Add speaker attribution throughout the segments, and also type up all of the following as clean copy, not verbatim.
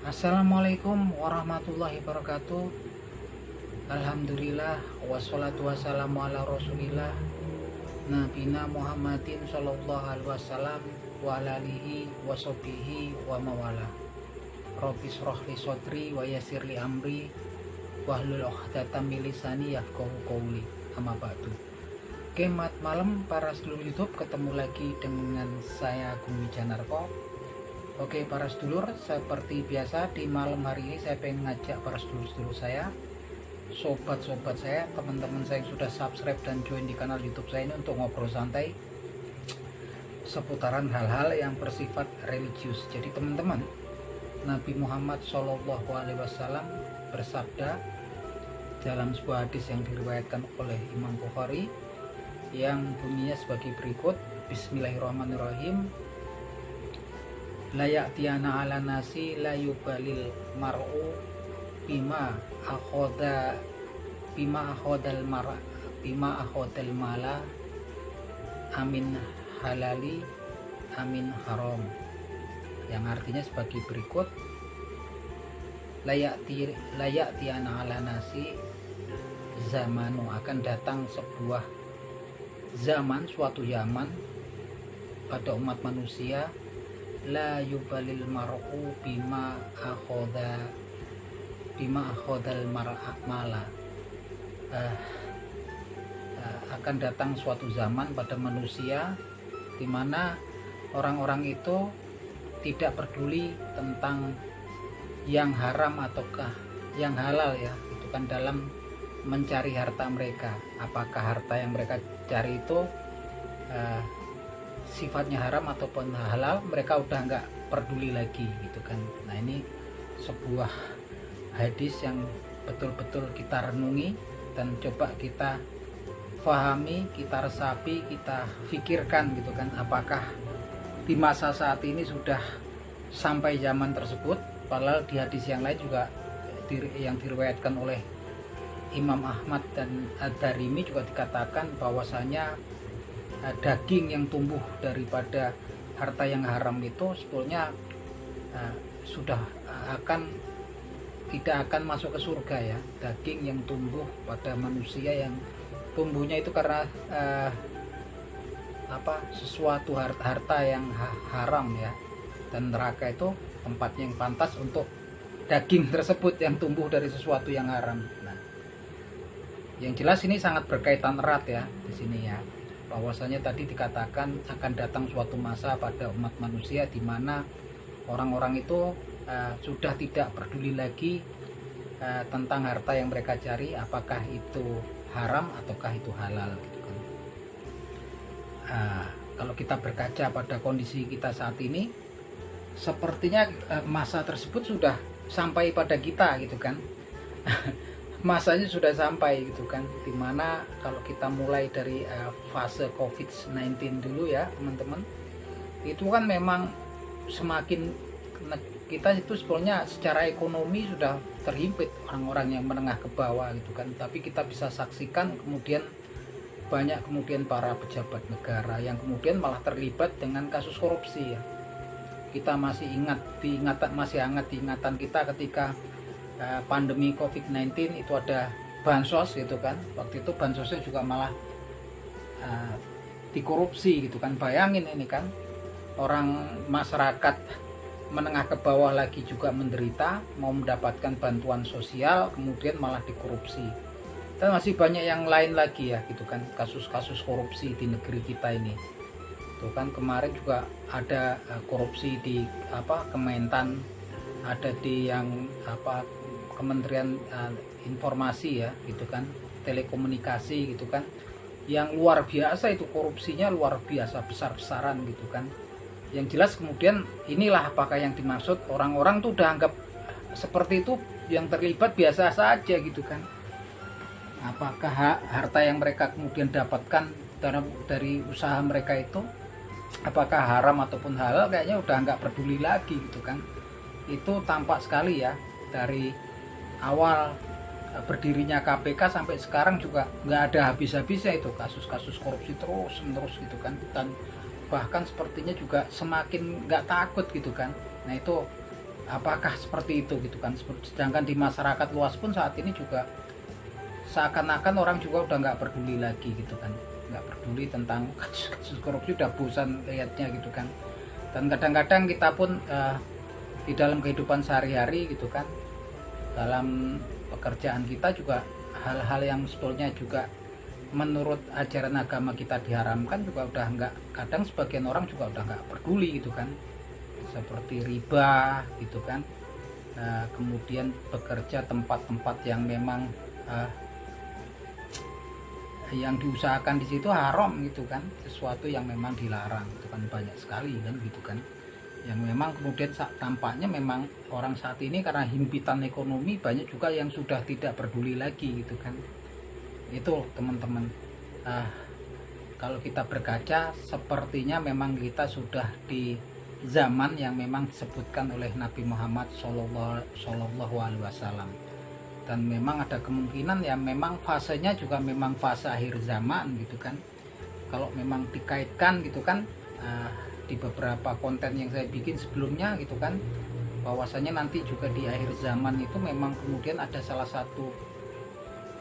Speaker 1: Assalamualaikum warahmatullahi wabarakatuh. Alhamdulillah wassalatu wassalamu ala rasulillah Nabina Muhammadin sallallahu alaihi wasallam wa ala alihi wa sahbihi wa mawala. Rabbi shrah li sadri wa yassir li amri wahlul 'uqdatam min lisani yafqahu qawli. Amma ba'du. Kemat malam para sedulur YouTube, ketemu lagi dengan saya Agung Wijanarko. Oke para sedulur, seperti biasa di malam hari ini saya pengen ngajak para sedulur-sedulur saya, sobat-sobat saya, teman-teman saya yang sudah subscribe dan join di kanal YouTube saya ini untuk ngobrol santai seputaran hal-hal yang bersifat religius. Jadi teman-teman, Nabi Muhammad SAW bersabda dalam sebuah hadis yang diriwayatkan oleh Imam Bukhari yang bunyinya sebagai berikut. Bismillahirrahmanirrahim. Layak tiana ala nasi layubalil mar'u bima akhodal mala amin halali amin haram, yang artinya sebagai berikut. Layak tiana ala nasi, zamanu, akan datang sebuah zaman, suatu zaman pada umat manusia, la yubalil mar'u bima akhodal mala, akan datang suatu zaman pada manusia di mana orang-orang itu tidak peduli tentang yang haram ataukah yang halal, ya, itu kan dalam mencari harta mereka. Apakah harta yang mereka cari itu sifatnya haram ataupun halal, mereka udah nggak peduli lagi gitu kan. Nah, ini sebuah hadis yang betul-betul kita renungi dan coba kita fahami, kita resapi, kita pikirkan gitu kan, apakah di masa saat ini sudah sampai zaman tersebut. Padahal di hadis yang lain juga yang diriwayatkan oleh Imam Ahmad dan Ad-Darimi juga dikatakan bahwasanya daging yang tumbuh daripada harta yang haram itu sebetulnya sudah tidak akan masuk ke surga, ya. Daging yang tumbuh pada manusia yang tumbuhnya itu karena sesuatu harta yang haram, ya, dan neraka itu tempatnya yang pantas untuk daging tersebut yang tumbuh dari sesuatu yang haram. Nah, yang jelas ini sangat berkaitan erat, ya, di sini, ya, bahwasanya tadi dikatakan akan datang suatu masa pada umat manusia di mana orang-orang itu sudah tidak peduli lagi tentang harta yang mereka cari, apakah itu haram ataukah itu halal gitu kan. Kalau kita berkaca pada kondisi kita saat ini, sepertinya masa tersebut sudah sampai pada kita gitu kan. Masanya sudah sampai gitu kan, dimana kalau kita mulai dari fase COVID-19 dulu, ya teman-teman, itu kan memang semakin kita itu sebetulnya secara ekonomi sudah terhimpit, orang-orang yang menengah ke bawah gitu kan, tapi kita bisa saksikan kemudian banyak para pejabat negara yang kemudian malah terlibat dengan kasus korupsi, ya. Kita masih masih hangat di ingatan kita ketika pandemi COVID-19 itu ada bansos gitu kan. Waktu itu bansosnya juga malah dikorupsi gitu kan. Bayangin ini kan, orang masyarakat menengah ke bawah lagi juga menderita, mau mendapatkan bantuan sosial, kemudian malah dikorupsi. Dan masih banyak yang lain lagi, ya gitu kan, kasus-kasus korupsi di negeri kita ini. Tuh kan kemarin juga ada korupsi di Kementan, ada di yang Kementerian Informasi, ya gitu kan, telekomunikasi gitu kan, yang luar biasa itu korupsinya, luar biasa besar-besaran gitu kan. Yang jelas kemudian inilah apakah yang dimaksud, orang-orang tuh udah anggap seperti itu, yang terlibat biasa saja gitu kan. Apakah harta yang mereka kemudian dapatkan dari usaha mereka itu apakah haram ataupun halal, kayaknya udah nggak peduli lagi gitu kan. Itu tampak sekali, ya, dari awal berdirinya KPK sampai sekarang juga nggak ada habis-habisnya itu kasus-kasus korupsi terus menerus gitu kan, dan bahkan sepertinya juga semakin nggak takut gitu kan. Nah, itu apakah seperti itu gitu kan. Sedangkan di masyarakat luas pun saat ini juga seakan-akan orang juga udah nggak peduli lagi gitu kan, nggak peduli tentang kasus korupsi, udah bosan lihatnya gitu kan. Dan kadang-kadang kita pun di dalam kehidupan sehari-hari gitu kan, dalam pekerjaan kita juga hal-hal yang sebetulnya juga menurut ajaran agama kita diharamkan juga udah nggak, kadang sebagian orang juga udah nggak peduli gitu kan, seperti riba gitu kan. Kemudian bekerja tempat-tempat yang memang yang diusahakan di situ haram gitu kan, sesuatu yang memang dilarang itu kan banyak sekali kan gitu kan, yang memang kemudian tampaknya memang orang saat ini karena himpitan ekonomi banyak juga yang sudah tidak peduli lagi gitu kan. Itu teman-teman, kalau kita berkaca sepertinya memang kita sudah di zaman yang memang disebutkan oleh Nabi Muhammad Shallallahu Alaihi Wasallam, dan memang ada kemungkinan ya memang fasenya juga memang fase akhir zaman gitu kan. Kalau memang dikaitkan gitu kan, di beberapa konten yang saya bikin sebelumnya gitu kan, bahwasanya nanti juga di akhir zaman itu memang kemudian ada salah satu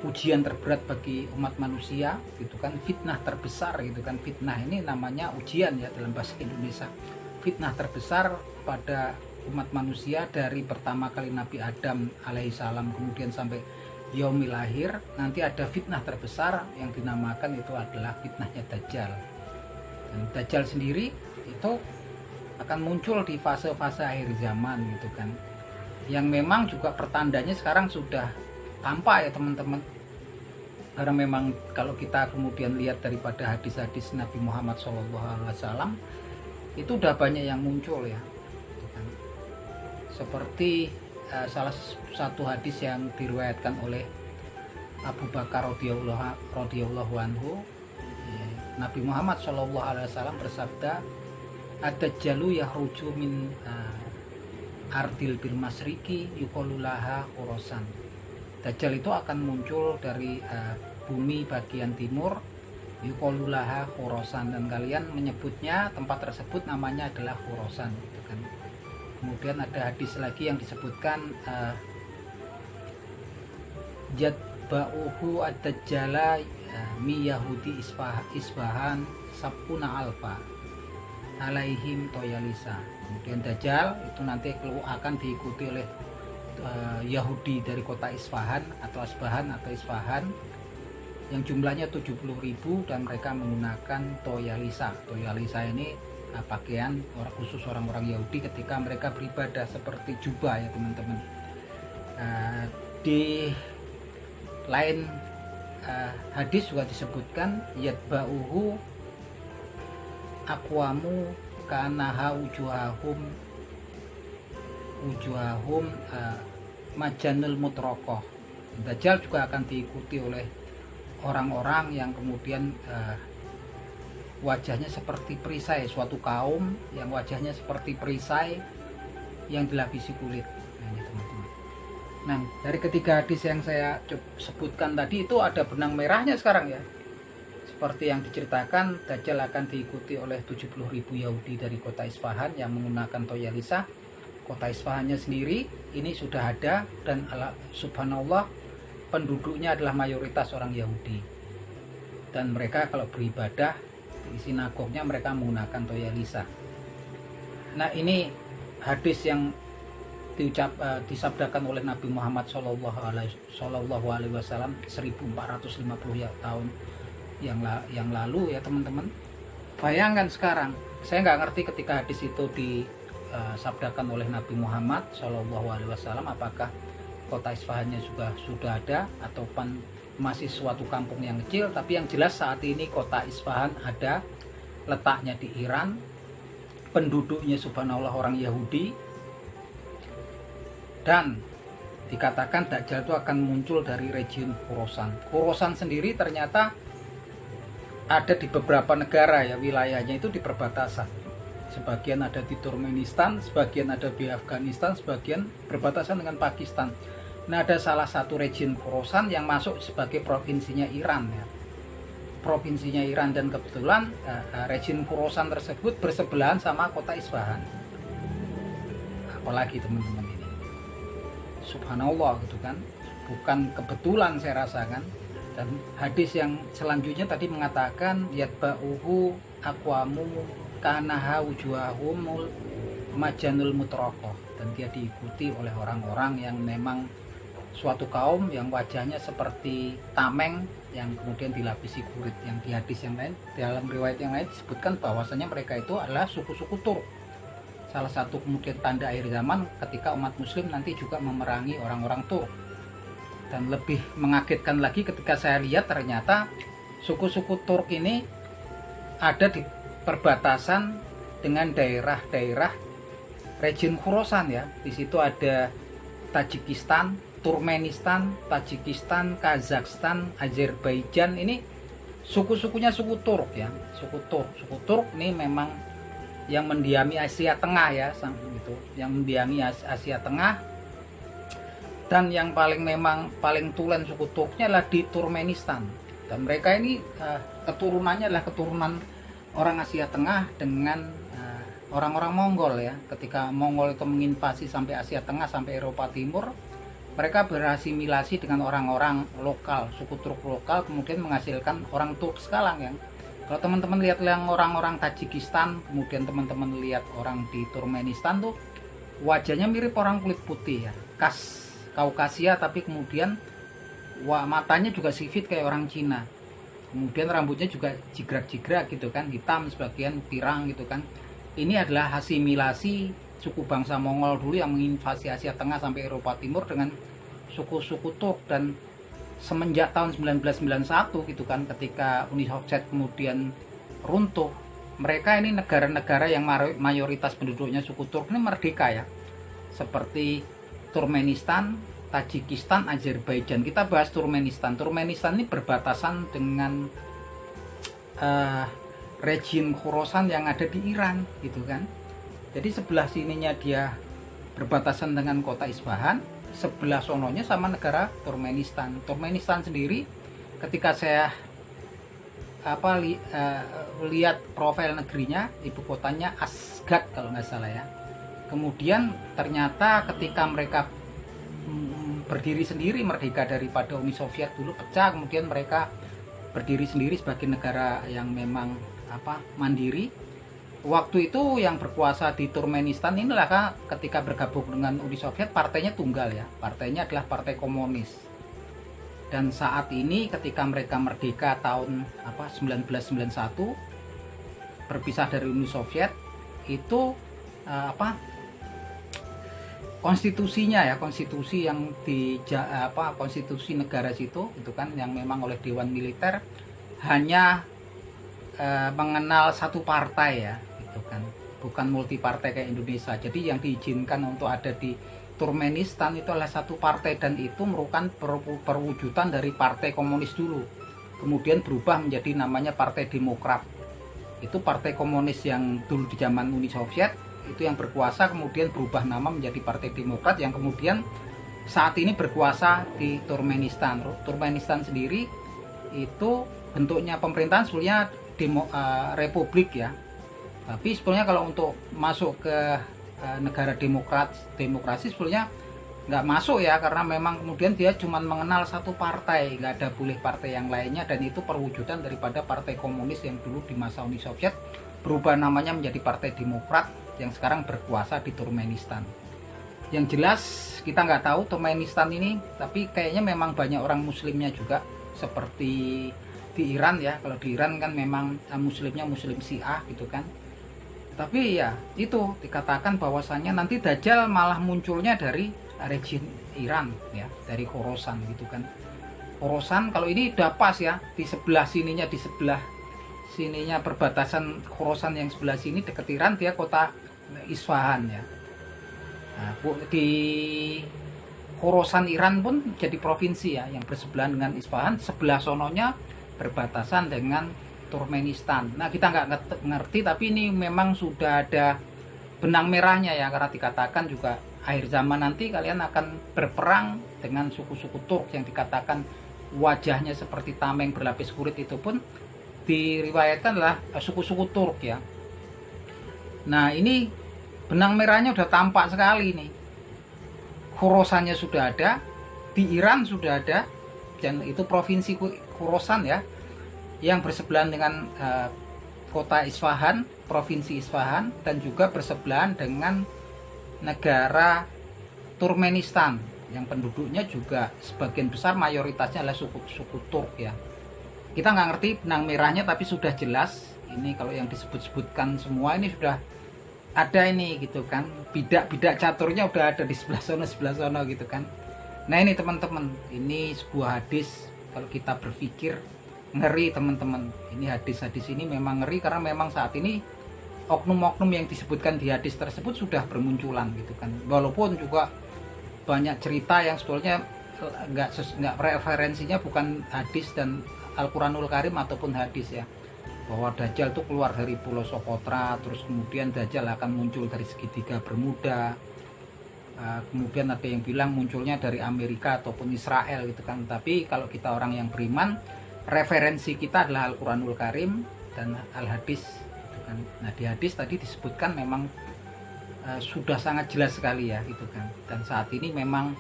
Speaker 1: ujian terberat bagi umat manusia gitu kan, fitnah terbesar gitu kan. Fitnah ini namanya ujian ya dalam bahasa Indonesia. Fitnah terbesar pada umat manusia dari pertama kali Nabi Adam alaihissalam kemudian sampai yaumil akhir, nanti ada fitnah terbesar yang dinamakan itu adalah fitnahnya Dajjal. Dan Dajjal sendiri itu akan muncul di fase-fase akhir zaman gitu kan, yang memang juga pertandanya sekarang sudah tampak ya teman-teman. Karena memang kalau kita kemudian lihat daripada hadis-hadis Nabi Muhammad SAW itu udah banyak yang muncul ya gitu kan. Seperti salah satu hadis yang diriwayatkan oleh Abu Bakar radhiyallahu anhu, Nabi Muhammad SAW bersabda, ad-dajjalu yahruju min ardil bil masriki yuqalulaha Khurasan. Dajjal itu akan muncul dari bumi bagian timur, yuqalulaha Khurasan, dan kalian menyebutnya tempat tersebut namanya adalah Khurasan gitu kan. Kemudian ada hadis lagi yang disebutkan jadba'uhu ad-dajjala mi yahudi isbahan sabuna alfa alaihim toyalisa. Kemudian Dajjal itu nanti akan diikuti oleh Yahudi dari kota Isfahan atau Isfahan yang jumlahnya 70.000, dan mereka menggunakan toyalisa. Toyalisa ini pakaian khusus orang-orang Yahudi ketika mereka beribadah, seperti jubah ya teman-teman. Di lain hadis juga disebutkan yatba'uhu aqwamu kanaha wujuhahum majanul mutrokoh. Dajjal juga akan diikuti oleh orang-orang yang kemudian wajahnya seperti perisai, suatu kaum yang wajahnya seperti perisai yang dilapisi kulit. Nah, ini teman-teman. Nah, dari ketiga hadis yang saya sebutkan tadi itu ada benang merahnya sekarang ya. Seperti yang diceritakan, Dajjal akan diikuti oleh 70.000 Yahudi dari kota Isfahan yang menggunakan toyalisa. Kota Isfahannya sendiri ini sudah ada, dan subhanallah penduduknya adalah mayoritas orang Yahudi. Dan mereka kalau beribadah di sinagognya mereka menggunakan toyalisa. Nah, ini hadis yang disabdakan oleh Nabi Muhammad Shallallahu Alaihi Wasallam 1450 tahun yang lalu ya teman-teman. Bayangkan sekarang, saya nggak ngerti ketika hadis itu disabdakan oleh Nabi Muhammad Shallallahu Alaihi Wasallam, apakah kota Isfahannya juga sudah ada atau masih suatu kampung yang kecil. Tapi yang jelas saat ini kota Isfahan ada, letaknya di Iran, penduduknya subhanallah orang Yahudi, dan dikatakan Dajjal itu akan muncul dari region Khurasan. Khurasan sendiri ternyata ada di beberapa negara ya, wilayahnya itu di perbatasan. Sebagian ada di Turkmenistan, sebagian ada di Afghanistan, sebagian berbatasan dengan Pakistan. Nah, ada salah satu region Khurasan yang masuk sebagai provinsinya Iran ya. Provinsinya Iran, dan kebetulan region Khurasan tersebut bersebelahan sama kota Isfahan. Apalagi teman-teman ini, subhanallah gitu kan, bukan kebetulan saya rasakan. Dan hadis yang selanjutnya tadi mengatakan yatba'uhu aqwamu kanaha wujuhahumul majanul mutraqah, dan dia diikuti oleh orang-orang yang memang suatu kaum yang wajahnya seperti tameng yang kemudian dilapisi kurit. Yang di hadis yang lain, dalam riwayat yang lain disebutkan bahwasanya mereka itu adalah suku-suku Turk. Salah satu kemudian tanda akhir zaman ketika umat muslim nanti juga memerangi orang-orang Turk. Dan lebih mengagetkan lagi ketika saya lihat ternyata suku-suku Turk ini ada di perbatasan dengan daerah-daerah region Khorasan ya. Di situ ada Tajikistan, Turkmenistan, Tajikistan, Kazakhstan, Azerbaijan. Ini suku-sukunya suku Turk ya, suku Turk ini memang yang mendiami Asia Tengah ya, gitu, yang mendiami Asia Tengah. Dan yang paling tulen suku Turknya adalah di Turkmenistan. Dan mereka ini keturunannya adalah keturunan orang Asia Tengah dengan orang-orang Mongol ya. Ketika Mongol itu menginvasi sampai Asia Tengah, sampai Eropa Timur, mereka berasimilasi dengan orang-orang lokal, suku Turk lokal, kemudian menghasilkan orang Turk sekarang ya. Kalau teman-teman lihat yang orang-orang Tajikistan, kemudian teman-teman lihat orang di Turkmenistan tuh wajahnya mirip orang kulit putih ya, khas Kaukasia, tapi kemudian matanya juga sipit kayak orang Cina. Kemudian rambutnya juga jigrak-jigrak gitu kan, hitam sebagian pirang gitu kan. Ini adalah asimilasi suku bangsa Mongol dulu yang menginvasi Asia Tengah sampai Eropa Timur dengan suku-suku Turk. Dan semenjak tahun 1991 gitu kan, ketika Uni Soviet kemudian runtuh, mereka ini negara-negara yang mayoritas penduduknya suku Turk ini merdeka ya, seperti Turkmenistan, Tajikistan, Azerbaijan. Kita bahas Turkmenistan. Turkmenistan ini berbatasan dengan region Khorasan yang ada di Iran gitu kan. Jadi sebelah sininya dia berbatasan dengan kota Isfahan, sebelah sononya sama negara Turkmenistan. Turkmenistan sendiri ketika saya lihat profil negerinya, ibu kotanya Ashgabat kalau nggak salah ya. Kemudian ternyata ketika mereka berdiri sendiri, merdeka daripada Uni Soviet dulu pecah, kemudian mereka berdiri sendiri sebagai negara yang memang mandiri. Waktu itu yang berkuasa di Turkmenistan inilah ketika bergabung dengan Uni Soviet, partainya tunggal ya, partainya adalah Partai Komunis. Dan saat ini ketika mereka merdeka tahun 1991 berpisah dari Uni Soviet, itu konstitusinya ya, konstitusi yang konstitusi negara situ itu kan yang memang oleh Dewan Militer hanya mengenal satu partai ya, gitu kan, bukan multi partai kayak Indonesia. Jadi yang diizinkan untuk ada di Turkmenistan itu adalah satu partai, dan itu merupakan perwujudan dari Partai Komunis dulu, kemudian berubah menjadi namanya Partai Demokrat. Itu Partai Komunis yang dulu di zaman Uni Soviet itu yang berkuasa, kemudian berubah nama menjadi Partai Demokrat yang kemudian saat ini berkuasa di Turkmenistan. Turkmenistan sendiri itu bentuknya pemerintahan sebenarnya republik ya, tapi sebenarnya kalau untuk masuk ke negara demokrasi sebenarnya nggak masuk ya, karena memang kemudian dia cuma mengenal satu partai, nggak ada boleh partai yang lainnya, dan itu perwujudan daripada Partai Komunis yang dulu di masa Uni Soviet berubah namanya menjadi Partai Demokrat yang sekarang berkuasa di Turkmenistan. Yang jelas kita nggak tahu Turkmenistan ini, tapi kayaknya memang banyak orang muslimnya juga seperti di Iran ya. Kalau di Iran kan memang muslimnya muslim Syiah gitu kan. Tapi ya itu dikatakan bahwasannya nanti Dajjal malah munculnya dari region Iran ya, dari Khorasan gitu kan. Khorasan kalau ini udah pas ya, di sebelah sininya, di sebelah sininya perbatasan Khorasan yang sebelah sini dekat Iran, dia kota Isfahan ya. Nah, di Khorasan Iran pun jadi provinsi ya, yang bersebelahan dengan Isfahan. Sebelah sononya berbatasan dengan Turkmenistan. Nah, kita nggak ngerti, tapi ini memang sudah ada benang merahnya ya, karena dikatakan juga akhir zaman nanti kalian akan berperang dengan suku-suku Turk yang dikatakan wajahnya seperti tameng berlapis kulit. Itu pun diriwayatkan adalah suku-suku Turk ya. Nah, ini Benang merahnya udah tampak sekali nih. Khorasannya sudah ada, di Iran sudah ada, dan itu provinsi Khorasan ya, yang bersebelahan dengan kota Isfahan, provinsi Isfahan, dan juga bersebelahan dengan negara Turkmenistan yang penduduknya juga sebagian besar mayoritasnya adalah suku Turk ya. Kita nggak ngerti benang merahnya, tapi sudah jelas ini kalau yang disebut-sebutkan semua ini sudah ada ini gitu kan, bidak caturnya udah ada di sebelah sono gitu kan. Nah ini teman-teman, ini sebuah hadis, kalau kita berpikir ngeri teman-teman. Ini hadis-hadis ini memang ngeri karena memang saat ini oknum-oknum yang disebutkan di hadis tersebut sudah bermunculan gitu kan. Walaupun juga banyak cerita yang sebetulnya nggak referensinya bukan hadis dan Al-Quranul Karim ataupun hadis ya, bahwa Dajjal itu keluar dari Pulau Socotra, terus kemudian Dajjal akan muncul dari segitiga Bermuda, kemudian ada yang bilang munculnya dari Amerika ataupun Israel gitu kan. Tapi kalau kita orang yang beriman, referensi kita adalah Al-Quranul Karim dan Al-Hadis gitu kan. Nah di hadis tadi disebutkan memang sudah sangat jelas sekali ya gitu kan. Dan saat ini memang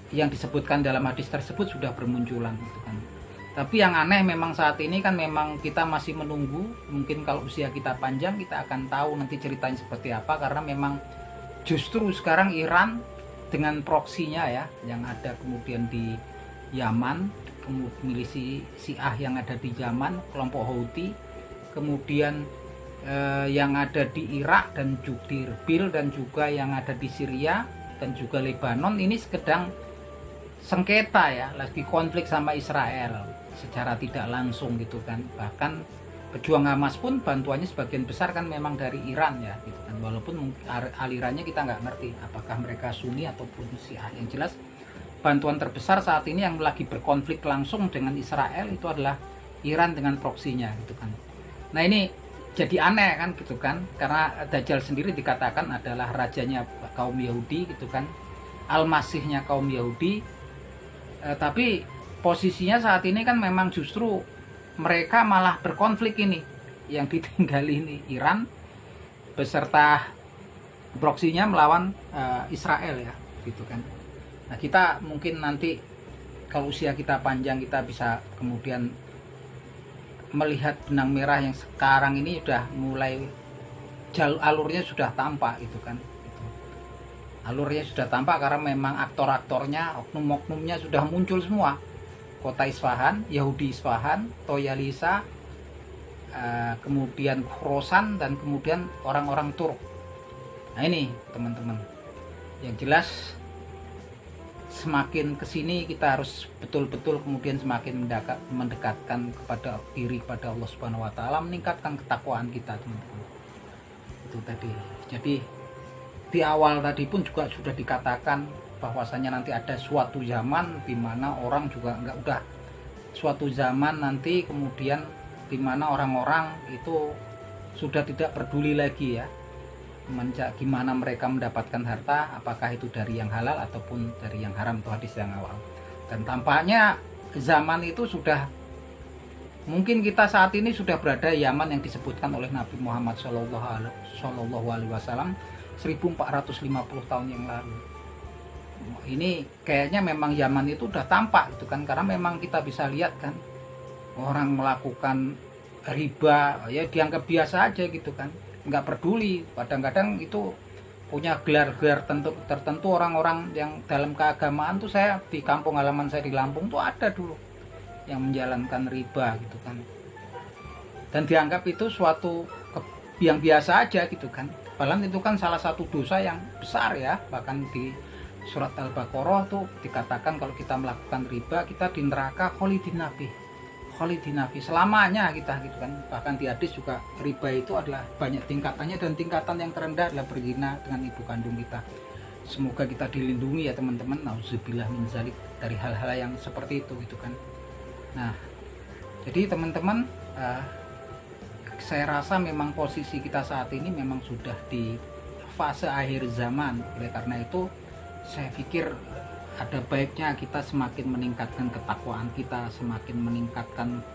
Speaker 1: yang disebutkan dalam hadis tersebut sudah bermunculan gitu kan. Tapi yang aneh memang saat ini kan memang kita masih menunggu. Mungkin kalau usia kita panjang kita akan tahu nanti ceritanya seperti apa. Karena memang justru sekarang Iran dengan proksinya ya, yang ada kemudian di Yaman, milisi Syiah yang ada di Yaman, kelompok Houthi, kemudian yang ada di Irak dan juga di Erbil, dan juga yang ada di Syria dan juga Lebanon, ini sedang sengketa ya, lagi konflik sama Israel secara tidak langsung gitu kan. Bahkan pejuang Hamas pun bantuannya sebagian besar kan memang dari Iran ya gitu kan. Walaupun alirannya kita nggak ngerti apakah mereka Sunni ataupun Syiah. Yang jelas bantuan terbesar saat ini yang lagi berkonflik langsung dengan Israel itu adalah Iran dengan proksinya gitu kan. Nah ini jadi aneh kan gitu kan, karena Dajjal sendiri dikatakan adalah rajanya kaum Yahudi gitu kan, Al-Masihnya kaum Yahudi. Tapi posisinya saat ini kan memang justru mereka malah berkonflik ini, yang ditinggali ini Iran beserta proksinya melawan Israel ya gitu kan. Nah kita mungkin nanti kalau usia kita panjang kita bisa kemudian melihat benang merah yang sekarang ini udah mulai alurnya sudah tampak gitu kan. Alurnya sudah tampak karena memang aktor-aktornya, oknum-oknumnya sudah muncul semua. Kota Isfahan, Yahudi Isfahan, Toyalisa, kemudian Khorasan, dan kemudian orang-orang Turk. Nah ini teman-teman, yang jelas semakin kesini kita harus betul-betul kemudian semakin mendekatkan kepada diri, kepada Allah Subhanahu Wa Taala, meningkatkan ketakwaan kita teman-teman. Itu tadi. Jadi di awal tadi pun juga sudah dikatakan bahwasanya nanti ada suatu zaman di mana orang juga udah suatu zaman nanti kemudian di mana orang-orang itu sudah tidak peduli lagi ya gimana mereka mendapatkan harta, apakah itu dari yang halal ataupun dari yang haram, itu hadis yang awal. Dan tampaknya zaman itu sudah, mungkin kita saat ini sudah berada Yaman yang disebutkan oleh Nabi Muhammad SAW 1450 tahun yang lalu. Ini kayaknya memang Yaman itu udah tampak gitu kan, karena memang kita bisa lihat kan orang melakukan riba ya dianggap biasa aja gitu kan, nggak peduli. Kadang-kadang itu punya gelar-gelar tertentu orang-orang yang dalam keagamaan tuh. Saya di kampung halaman saya di Lampung tuh ada dulu yang menjalankan riba gitu kan, dan dianggap itu suatu yang biasa aja gitu kan. Padahal itu kan salah satu dosa yang besar ya. Bahkan di surat Al-Baqarah tuh dikatakan kalau kita melakukan riba kita di neraka khalidinafi selamanya kita gitu kan. Bahkan di hadis juga riba itu adalah banyak tingkatannya, dan tingkatan yang terendah adalah berzina dengan ibu kandung kita. Semoga kita dilindungi ya teman-teman, nauzubillah min zalik, dari hal-hal yang seperti itu gitu kan. Nah jadi teman-teman, saya rasa memang posisi kita saat ini memang sudah di fase akhir zaman. Oleh karena itu saya pikir ada baiknya kita semakin meningkatkan ketakwaan kita, semakin meningkatkan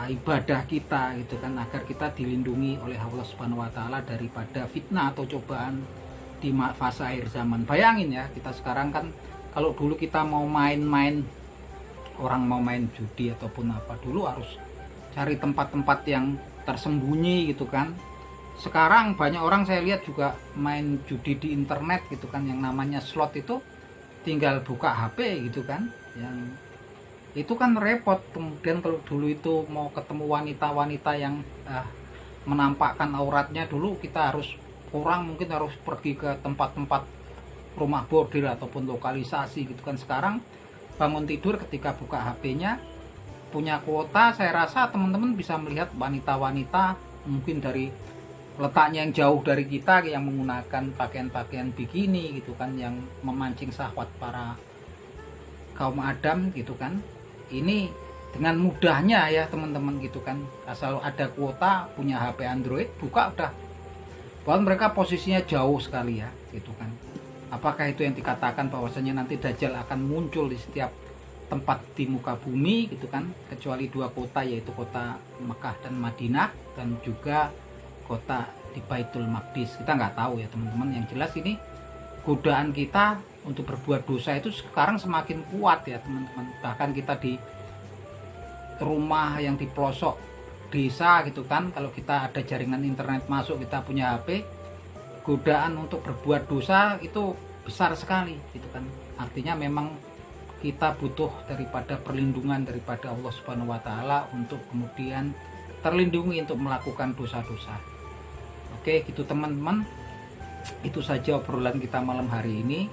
Speaker 1: ibadah kita gitu kan, agar kita dilindungi oleh Allah Subhanahu wa taala daripada fitnah atau cobaan di fase akhir zaman. Bayangin ya, kita sekarang kan, kalau dulu kita mau main-main, orang mau main judi ataupun apa, dulu harus cari tempat-tempat yang tersembunyi gitu kan. Sekarang banyak orang saya lihat juga main judi di internet gitu kan, yang namanya slot itu tinggal buka HP gitu kan, yang itu kan repot. Kemudian kalau dulu itu mau ketemu wanita-wanita yang menampakkan auratnya, dulu kita harus, orang mungkin harus pergi ke tempat-tempat rumah bordil ataupun lokalisasi gitu kan. Sekarang bangun tidur ketika buka HP-nya, punya kuota, saya rasa teman-teman bisa melihat wanita-wanita mungkin dari letaknya yang jauh dari kita, yang menggunakan pakaian-pakaian bikini gitu kan, yang memancing syahwat para kaum Adam gitu kan. Ini dengan mudahnya ya teman-teman gitu kan, asal ada kuota, punya HP Android, buka udah. Bahkan mereka posisinya jauh sekali ya gitu kan. Apakah itu yang dikatakan bahwasanya nanti Dajjal akan muncul di setiap tempat di muka bumi gitu kan, kecuali dua kota, yaitu kota Mekah dan Madinah, dan juga kota di Baitul Maqdis. Kita nggak tahu ya teman-teman. Yang jelas ini godaan kita untuk berbuat dosa itu sekarang semakin kuat ya teman-teman. Bahkan kita di rumah yang di pelosok desa gitu kan, kalau kita ada jaringan internet masuk, kita punya HP, godaan untuk berbuat dosa itu besar sekali gitu kan. Artinya memang kita butuh daripada perlindungan daripada Allah Subhanahu wa taala untuk kemudian terlindungi untuk melakukan dosa-dosa. Oke, gitu teman-teman. Itu saja obrolan kita malam hari ini.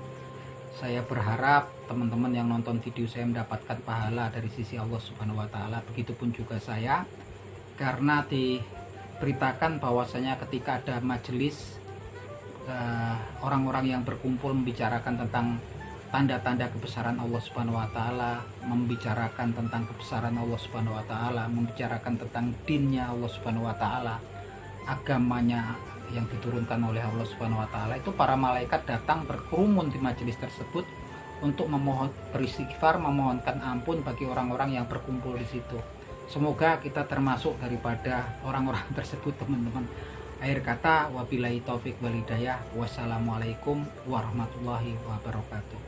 Speaker 1: Saya berharap teman-teman yang nonton video saya mendapatkan pahala dari sisi Allah Subhanahu wa taala. Begitupun juga saya, karena diberitakan bahwasanya ketika ada majelis orang-orang yang berkumpul membicarakan tentang tanda-tanda kebesaran Allah Subhanahu wa taala, membicarakan tentang kebesaran Allah Subhanahu wa taala, membicarakan tentang dinnya Allah Subhanahu wa taala, agamanya yang diturunkan oleh Allah Subhanahu wa taala, itu para malaikat datang berkerumun di majelis tersebut untuk memohon beristighfar, memohonkan ampun bagi orang-orang yang berkumpul di situ. Semoga kita termasuk daripada orang-orang tersebut teman-teman. Akhir kata, wabillahi taufik wal hidayah. Wassalamualaikum warahmatullahi wabarakatuh.